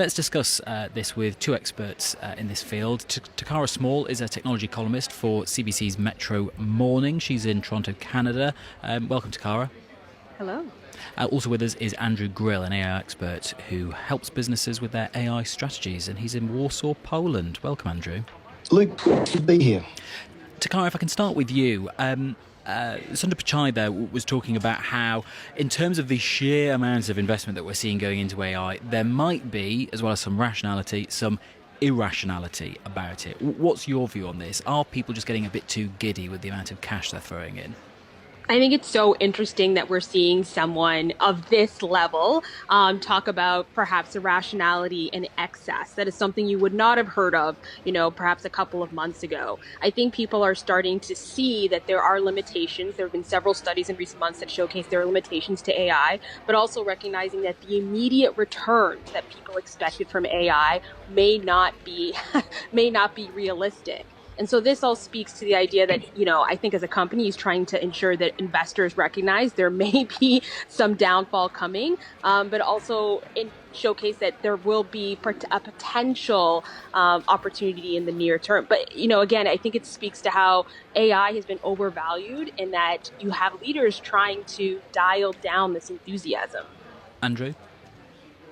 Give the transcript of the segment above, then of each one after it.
Let's discuss this with two experts in this field. Takara Small is a technology columnist for CBC's Metro Morning. She's in Toronto, Canada. Welcome, Takara. Hello. Also with us is Andrew Grill, an AI expert who helps businesses with their AI strategies, and he's in Warsaw, Poland. Welcome, Andrew. Luke, good to be here. Takara, if I can start with you. Sundar Pichai there was talking about how, in terms of the sheer amounts of investment that we're seeing going into AI, there might be, as well as some rationality, some irrationality about it. What's your view on this? Are people just getting a bit too giddy with the amount of cash they're throwing in? I think it's so interesting that we're seeing someone of this level talk about perhaps irrationality and excess. That is something you would not have heard of, perhaps a couple of months ago. I think people are starting to see that there are limitations. There have been several studies in recent months that showcase there are limitations to AI, but also recognizing that the immediate returns that people expected from AI may not be realistic. And so this all speaks to the idea that, I think as a company is trying to ensure that investors recognize there may be some downfall coming, but also showcase that there will be a potential opportunity in the near term. But, again, I think it speaks to how AI has been overvalued and that you have leaders trying to dial down this enthusiasm. Andrew?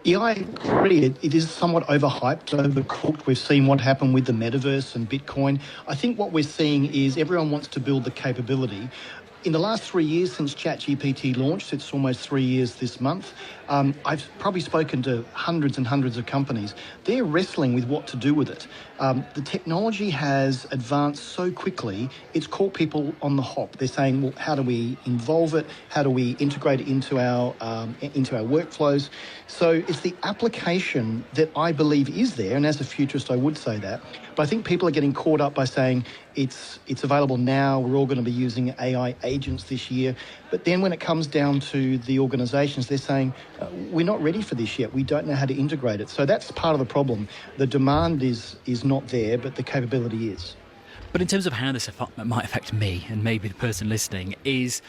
Yeah, I agree. It is somewhat overhyped, overcooked. We've seen what happened with the metaverse and Bitcoin. I think what we're seeing is everyone wants to build the capability. In the last 3 years since ChatGPT launched, it's almost 3 years this month, I've probably spoken to hundreds and hundreds of companies. They're wrestling with what to do with it. The technology has advanced so quickly, it's caught people on the hop. They're saying, well, how do we involve it? How do we integrate it into our workflows? So it's the application that I believe is there, and as a futurist I would say that. But I think people are getting caught up by saying it's available now, we're all going to be using AI agents this year. But then when it comes down to the organisations, they're saying, we're not ready for this yet. We don't know how to integrate it. So that's part of the problem. The demand is not there, but the capability is. But in terms of how this might affect me and maybe the person listening is,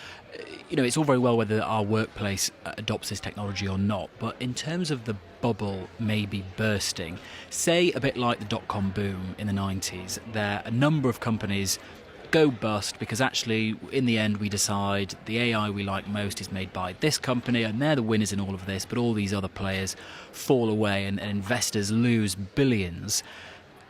it's all very well whether our workplace adopts this technology or not. But in terms of the bubble maybe bursting, say a bit like the dot-com boom in the 90s, there a number of companies go bust because actually in the end we decide the AI we like most is made by this company and they're the winners in all of this, but all these other players fall away and investors lose billions.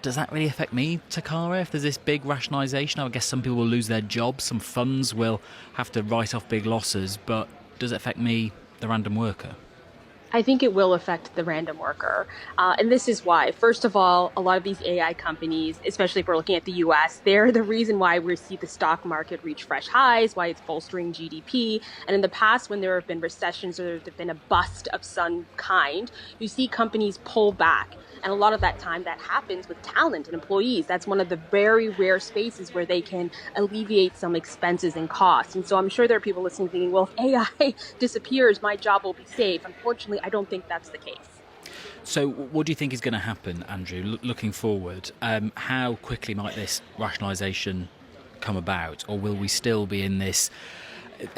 Does that really affect me, Takara, if there's this big rationalisation? I guess some people will lose their jobs, some funds will have to write off big losses, but does it affect me, the random worker? I think it will affect the random worker. And this is why. First of all, a lot of these AI companies, especially if we're looking at the US, they're the reason why we see the stock market reach fresh highs, why it's bolstering GDP. And in the past, when there have been recessions or there's been a bust of some kind, you see companies pull back. And a lot of that time that happens with talent and employees. That's one of the very rare spaces where they can alleviate some expenses and costs. And so I'm sure there are people listening thinking, well, if AI disappears, my job will be safe. Unfortunately, I don't think that's the case. So what do you think is going to happen, Andrew, looking forward? How quickly might this rationalisation come about? Or will we still be in this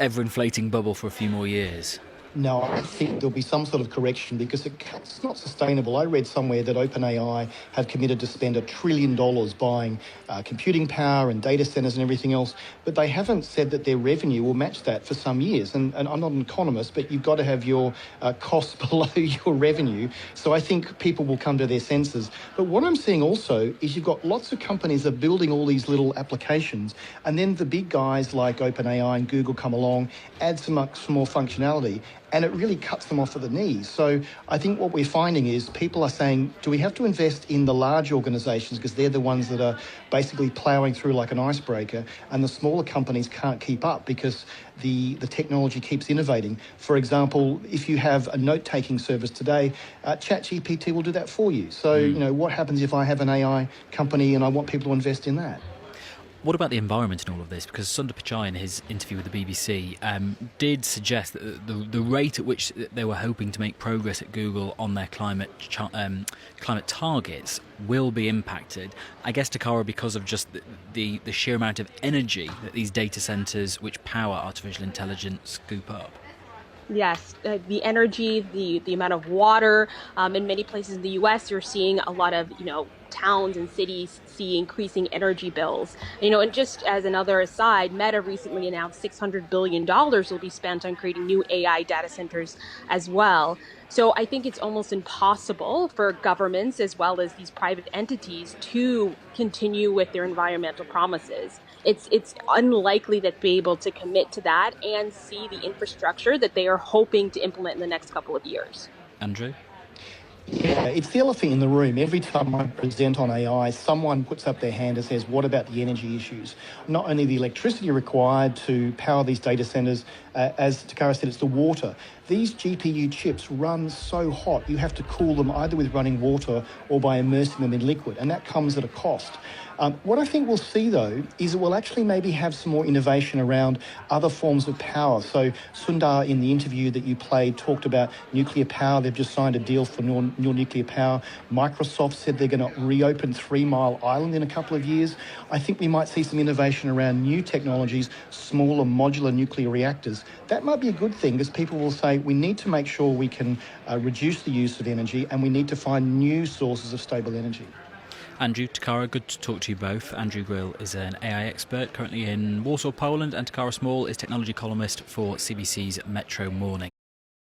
ever-inflating bubble for a few more years? No, I think there'll be some sort of correction because it's not sustainable. I read somewhere that OpenAI have committed to spend $1 trillion buying computing power and data centers and everything else, but they haven't said that their revenue will match that for some years. And I'm not an economist, but you've got to have your costs below your revenue. So I think people will come to their senses. But what I'm seeing also is you've got lots of companies that are building all these little applications, and then the big guys like OpenAI and Google come along, add some more functionality, and it really cuts them off at the knees. So I think what we're finding is people are saying, do we have to invest in the large organisations because they're the ones that are basically ploughing through like an icebreaker, and the smaller companies can't keep up because the technology keeps innovating. For example, if you have a note-taking service today, ChatGPT will do that for you. So, what happens if I have an AI company and I want people to invest in that? What about the environment in all of this? Because Sundar Pichai, in his interview with the BBC, did suggest that the rate at which they were hoping to make progress at Google on their climate targets will be impacted. I guess, Takara, because of just the sheer amount of energy that these data centres which power artificial intelligence scoop up. Yes, the energy, the amount of water. In many places in the U.S., you're seeing a lot of towns and cities see increasing energy bills. And just as another aside, Meta recently announced $600 billion will be spent on creating new AI data centers as well. So I think it's almost impossible for governments as well as these private entities to continue with their environmental promises. It's unlikely that they'll be able to commit to that and see the infrastructure that they are hoping to implement in the next couple of years. Andrew? Yeah, it's the elephant in the room. Every time I present on AI, someone puts up their hand and says, what about the energy issues? Not only the electricity required to power these data centers, as Takara said, it's the water. These GPU chips run so hot, you have to cool them either with running water or by immersing them in liquid, and that comes at a cost. What I think we'll see, though, is that we'll actually maybe have some more innovation around other forms of power. So Sundar, in the interview that you played, talked about nuclear power. They've just signed a deal for new nuclear power. Microsoft said they're going to reopen 3 Mile Island in a couple of years. I think we might see some innovation around new technologies, smaller modular nuclear reactors. That might be a good thing, because people will say we need to make sure we can reduce the use of energy, and we need to find new sources of stable energy. Andrew, Takara, good to talk to you both. Andrew Grill is an AI expert currently in Warsaw, Poland, and Takara Small is technology columnist for CBC's Metro Morning.